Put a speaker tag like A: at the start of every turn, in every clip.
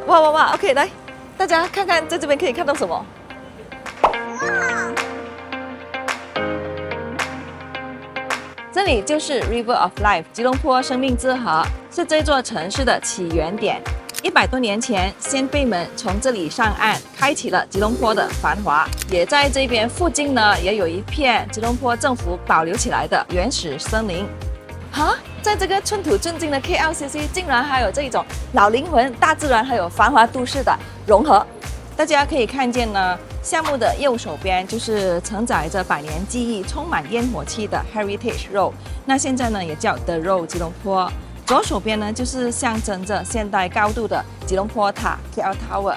A: 哇哇哇 ！OK， 来，大家看看在这边可以看到什么？这里就是 River of Life 吉隆坡生命之河，是这座城市的起源点。100多年前，先辈们从这里上岸，开启了吉隆坡的繁华。也在这边附近呢，也有一片吉隆坡政府保留起来的原始森林。哈，在这个寸土寸金的 KLCC， 竟然还有这种老灵魂、大自然还有繁华都市的融合。大家可以看见呢，项目的右手边就是承载着百年记忆、充满烟火气的 Heritage Road， 那现在呢也叫 The Road 吉隆坡。左手边呢就是象征着现代高度的吉隆坡塔 KL Tower。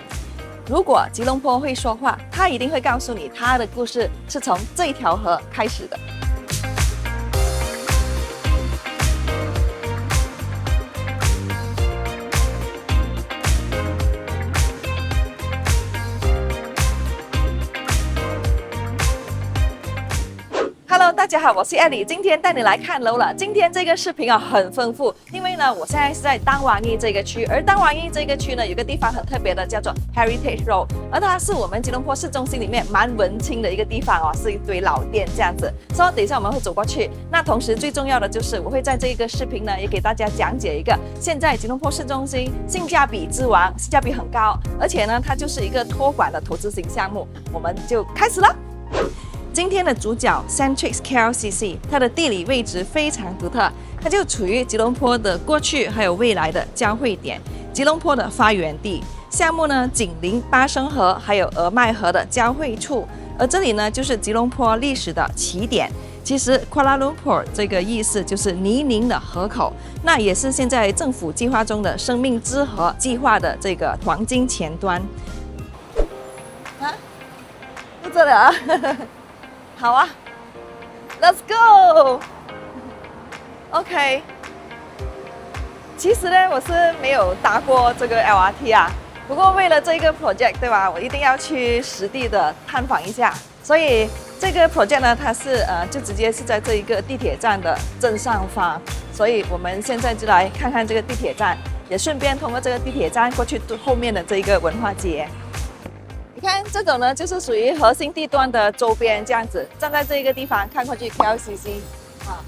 A: 如果吉隆坡会说话，它一定会告诉你它的故事是从这条河开始的。Hello， 大家好，我是 Ellie， 今天带你来看楼了。今天这个视频啊很丰富，因为呢，我现在是在丹王邑这个区，而丹王邑这个区呢有个地方很特别的，叫做 Heritage Road， 而它是我们吉隆坡市中心里面蛮文青的一个地方哦，是一堆老店这样子。所以等一下我们会走过去。那同时最重要的就是我会在这个视频呢也给大家讲解一个现在吉隆坡市中心性价比之王，性价比很高，而且呢它就是一个托管的投资型项目。我们就开始了。今天的主角 Centrix KLCC， 它的地理位置非常独特，它就处于吉隆坡的过去还有未来的交汇点，吉隆坡的发源地。项目呢紧邻巴生河还有俄麦河的交汇处，而这里呢就是吉隆坡历史的起点。其实 Kuala Lumpur 这个意思就是泥泞的河口，那也是现在政府计划中的生命之河计划的这个黄金前端。啊，到这里啊。好啊 ，Let's go。OK。其实呢，我是没有搭过这个 LRT 啊，不过为了这个 project， 对吧？我一定要去实地的探访一下。所以这个 project 呢，它是就直接是在这一个地铁站的正上方，所以我们现在就来看看这个地铁站，也顺便通过这个地铁站过去后面的这一个文化街。你看这种呢，就是属于核心地段的周边这样子，站在这个地方看过去 KLCC 啊，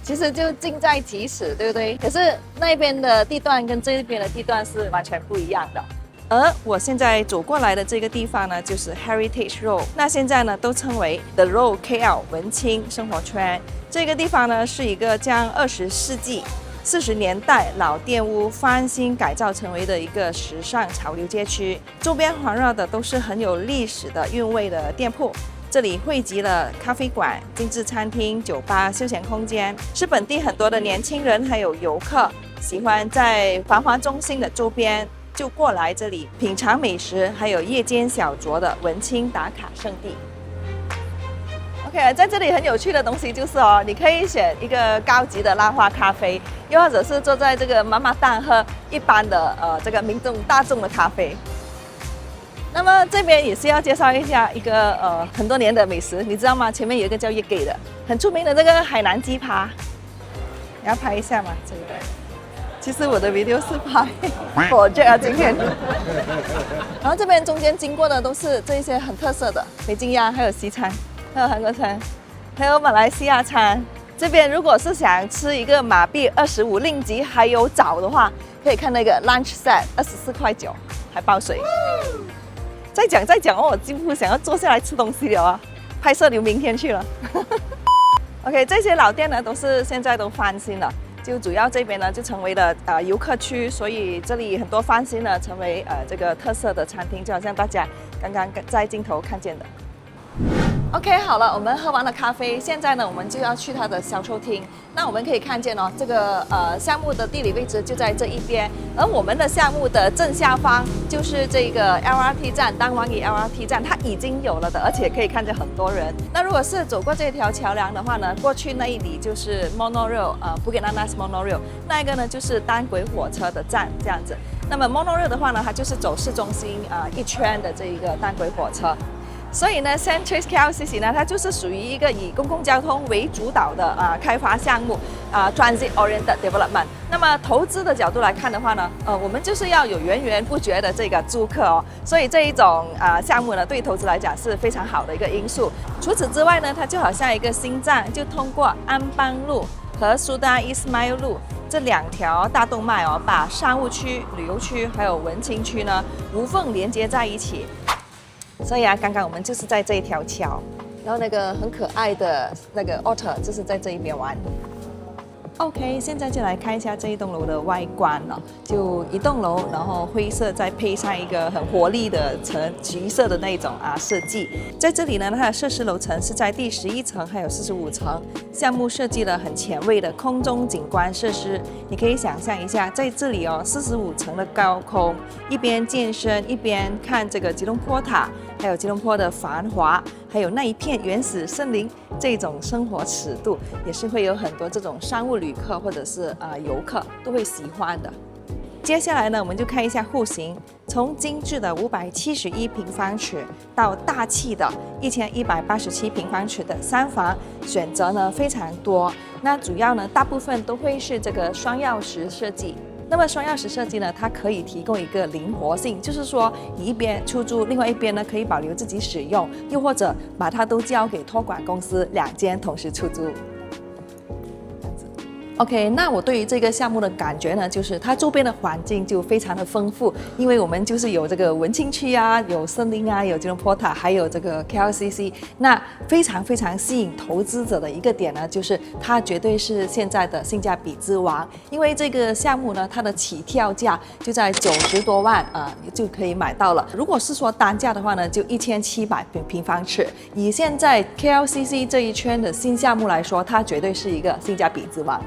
A: 其实就近在咫尺，对不对？可是那边的地段跟这边的地段是完全不一样的。而我现在走过来的这个地方呢，就是 Heritage Road， 那现在呢都称为 The Road KL 文青生活圈。这个地方呢是一个将20世纪40年代老店屋翻新改造成为的一个时尚潮流街区，周边环绕的都是很有历史的韵味的店铺。这里汇集了咖啡馆、精致餐厅、酒吧、休闲空间，是本地很多的年轻人还有游客喜欢在繁华中心的周边就过来这里品尝美食，还有夜间小酌的文青打卡圣地。OK， 在这里很有趣的东西就是哦，你可以选一个高级的拉花咖啡，又或者是坐在这个妈妈档喝一般的这个民众大众的咖啡。那么这边也是要介绍一下一个很多年的美食，你知道吗？前面有一个叫叶给的，很出名的这个海南鸡扒，你要拍一下吗？这个，其实我的 video 是拍project 啊，今天。然后这边中间经过的都是这一些很特色的北京鸭，还有西餐。还有韩国餐，还有马来西亚餐。这边如果是想吃一个马币25令吉还有枣的话，可以看那个 lunch set 24.9块，还包水。再讲哦，我几乎想要坐下来吃东西了啊！拍摄留明天去了。OK， 这些老店呢都是现在都翻新了，就主要这边呢就成为了游客区，所以这里很多翻新了，成为这个特色的餐厅，就好像大家刚刚在镜头看见的。OK， 好了，我们喝完了咖啡，现在呢，我们就要去它的销售厅。那我们可以看见哦，这个项目的地理位置就在这一边，而我们的项目的正下方就是这个 LRT 站，丹王邑 LRT 站，它已经有了的，而且可以看见很多人。那如果是走过这条桥梁的话呢，过去那一里就是 Monorail， Bukit Nanas Monorail， 那一个呢就是单轨火车的站这样子。那么 Monorail 的话呢，它就是走市中心一圈的这一个单轨火车。所以呢 Centris KLCC 呢，它就是属于一个以公共交通为主导的开发项目Transit Oriented Development。那么投资的角度来看的话呢，我们就是要有源源不绝的这个租客哦，所以这一种项目呢，对投资来讲是非常好的一个因素。除此之外呢，它就好像一个心脏，就通过安邦路和苏丹伊斯迈路这2条大动脉哦，把商务区、旅游区还有文青区呢无缝连接在一起。所以刚刚我们就是在这一条桥，然后那个很可爱的那个 otter 就是在这一边玩。OK， 现在就来看一下这一栋楼的外观了。就一栋楼，然后灰色再配上一个很活力的橘色的那种设计。在这里呢，它的设施楼层是在第11层还有45层。项目设计了很前卫的空中景观设施，你可以想象一下，在这里哦，45层的高空，一边健身一边看这个吉隆坡塔，还有吉隆坡的繁华，还有那一片原始森林，这种生活尺度也是会有很多这种商务旅客或者是游客都会喜欢的。接下来呢，我们就看一下户型，从精致的571平方尺到大气的1187平方尺的3房，选择呢非常多。那主要呢，大部分都会是这个双钥匙设计。那么双钥匙设计呢，它可以提供一个灵活性，就是说你一边出租，另外一边呢可以保留自己使用，又或者把它都交给托管公司，2间同时出租。OK， 那我对于这个项目的感觉呢，就是它周边的环境就非常的丰富，因为我们就是有这个文青区有森林有吉隆坡塔，还有这个 KLCC。那非常非常吸引投资者的一个点呢，就是它绝对是现在的性价比之王，因为这个项目呢，它的起跳价就在90多万就可以买到了。如果是说单价的话呢，就1700平方尺。以现在 KLCC 这一圈的新项目来说，它绝对是一个性价比之王。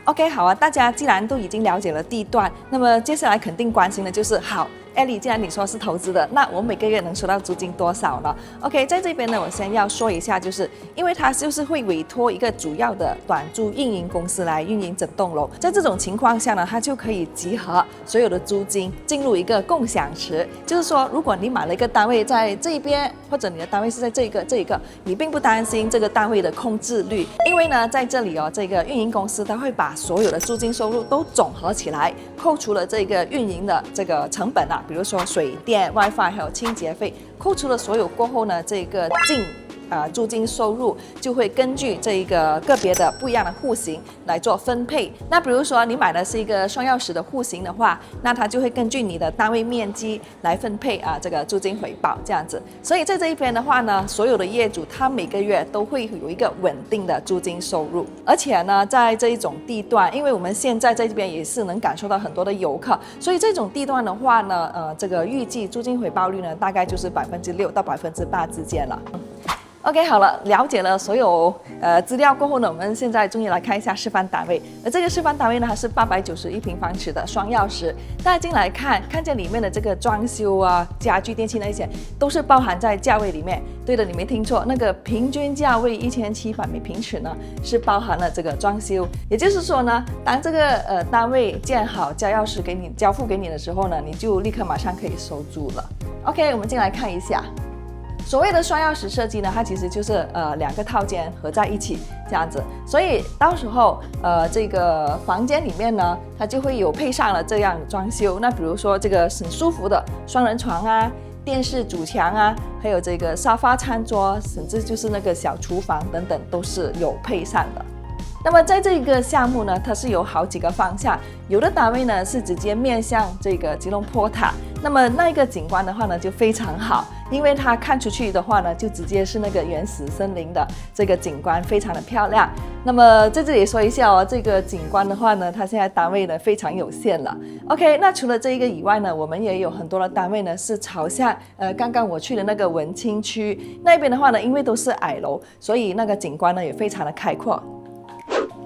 A: OK， 好大家既然都已经了解了地段，那么接下来肯定关心的就是好。Ellie， 既然你说是投资的，那我每个月能收到租金多少呢 ？OK， 在这边呢，我先要说一下，就是因为它就是会委托一个主要的短租运营公司来运营整栋楼，在这种情况下呢，它就可以集合所有的租金进入一个共享池，就是说，如果你买了一个单位在这一边，或者你的单位是在这一个，你并不担心这个单位的空置率，因为呢，在这里这个运营公司它会把所有的租金收入都总合起来，扣除了这个运营的这个成本比如说水电、WiFi 还有清洁费，扣除了所有过后呢，这个租金收入就会根据这一个个别的不一样的户型来做分配。那比如说你买的是一个双钥匙的户型的话，那它就会根据你的单位面积来分配这个租金回报这样子。所以在这一边的话呢，所有的业主他每个月都会有一个稳定的租金收入，而且呢，在这一种地段，因为我们现在在这边也是能感受到很多的游客，所以这种地段的话呢，这个预计租金回报率呢，大概就是6%到8%之间了。OK， 好了，了解了所有资料过后呢，我们现在终于来看一下示范单位。而这个示范单位呢，它是891平方尺的双钥匙。大家进来看见里面的这个装修家具、电器那些，都是包含在价位里面。对的，你没听错，那个平均价位1700每平尺呢，是包含了这个装修。也就是说呢，当这个单位建好、交钥匙给你、交付给你的时候呢，你就立刻马上可以收租了。OK， 我们进来看一下。所谓的双钥匙设计呢，它其实就是2个套间合在一起这样子，所以到时候这个房间里面呢，它就会有配上了这样的装修。那比如说这个很舒服的双人床电视主墙还有这个沙发、餐桌，甚至就是那个小厨房等等，都是有配上的。那么在这个项目呢，它是有好几个方向，有的单位呢是直接面向这个吉隆坡塔，那么那个景观的话呢就非常好，因为它看出去的话呢就直接是那个原始森林的这个景观，非常的漂亮。那么在这里说一下这个景观的话呢，它现在单位呢非常有限了。OK， 那除了这一个以外呢，我们也有很多的单位呢是朝向刚刚我去的那个文青区那边的话呢，因为都是矮楼，所以那个景观呢也非常的开阔。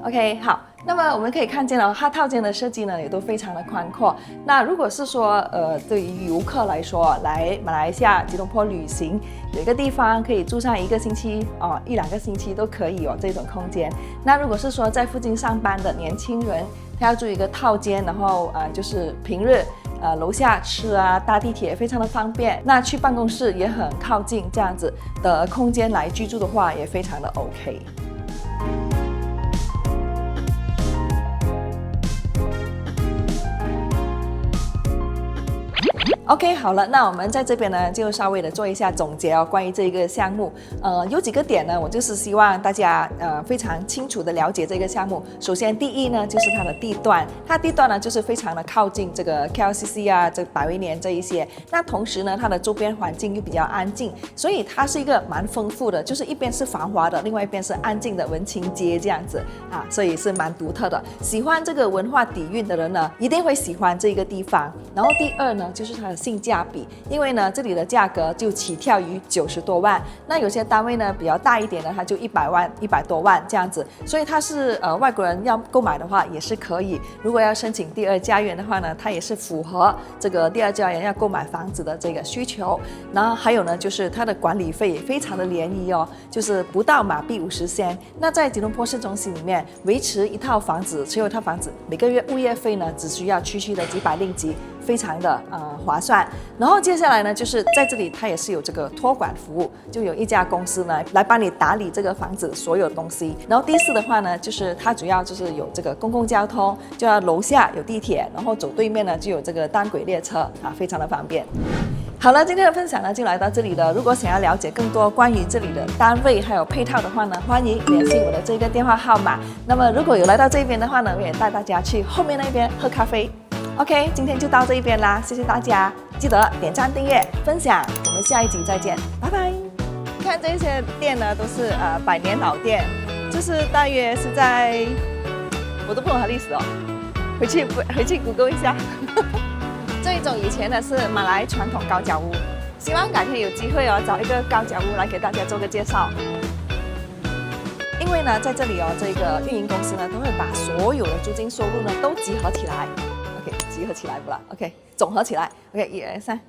A: OK， 好，那么我们可以看见了，它套间的设计呢也都非常的宽阔。那如果是说对于游客来说，来马来西亚吉隆坡旅行，有一个地方可以住上1个星期1-2个星期都可以这种空间。那如果是说在附近上班的年轻人，他要住一个套间，然后就是平日楼下吃啊，搭地铁非常的方便。那去办公室也很靠近，这样子的空间来居住的话，也非常的 OK。OK， 好了，那我们在这边呢，就稍微的做一下总结哦。关于这一个项目，有几个点呢，我就是希望大家非常清楚的了解这个项目。首先，第一呢，就是它的地段，它地段呢就是非常的靠近这个 KLCC 啊，这百威廉这一些。那同时呢，它的周边环境又比较安静，所以它是一个蛮丰富的，就是一边是繁华的，另外一边是安静的文青街这样子啊，所以是蛮独特的。喜欢这个文化底蕴的人呢，一定会喜欢这个地方。然后第二呢，就是它的性价比，因为呢这里的价格就起跳于90多万，那有些单位呢比较大一点的，它就100万、100多万这样子，所以它是外国人要购买的话也是可以。如果要申请第二家园的话呢，它也是符合这个第二家园要购买房子的这个需求。然后还有呢，就是它的管理费也非常的廉宜哦，就是不到马币50仙。那在吉隆坡市中心里面，维持一套房子，持有一套房子，每个月物业费呢只需要区区的几百令吉。非常的划算。然后接下来呢，就是在这里它也是有这个托管服务，就有一家公司呢来帮你打理这个房子所有东西。然后第四的话呢，就是它主要就是有这个公共交通，就要楼下有地铁，然后走对面呢就有这个单轨列车啊，非常的方便。好了，今天的分享呢就来到这里了。如果想要了解更多关于这里的单位还有配套的话呢，欢迎联系我的这个电话号码。那么如果有来到这边的话呢，我也带大家去后面那边喝咖啡。OK， 今天就到这一边啦，谢谢大家，记得点赞、订阅、分享，我们下一集再见，拜拜。你看这些店呢，都是100年老店，就是大约是在，我都不懂它历史哦，回去谷歌一下。这一种以前的是马来传统高脚屋，希望改天有机会哦，找一个高脚屋来给大家做个介绍。因为呢，在这里哦，这个运营公司呢都会把所有的租金收入呢都集合起来。OK， 集合起来不啦 ？OK， 总合起来。OK，1、2、3。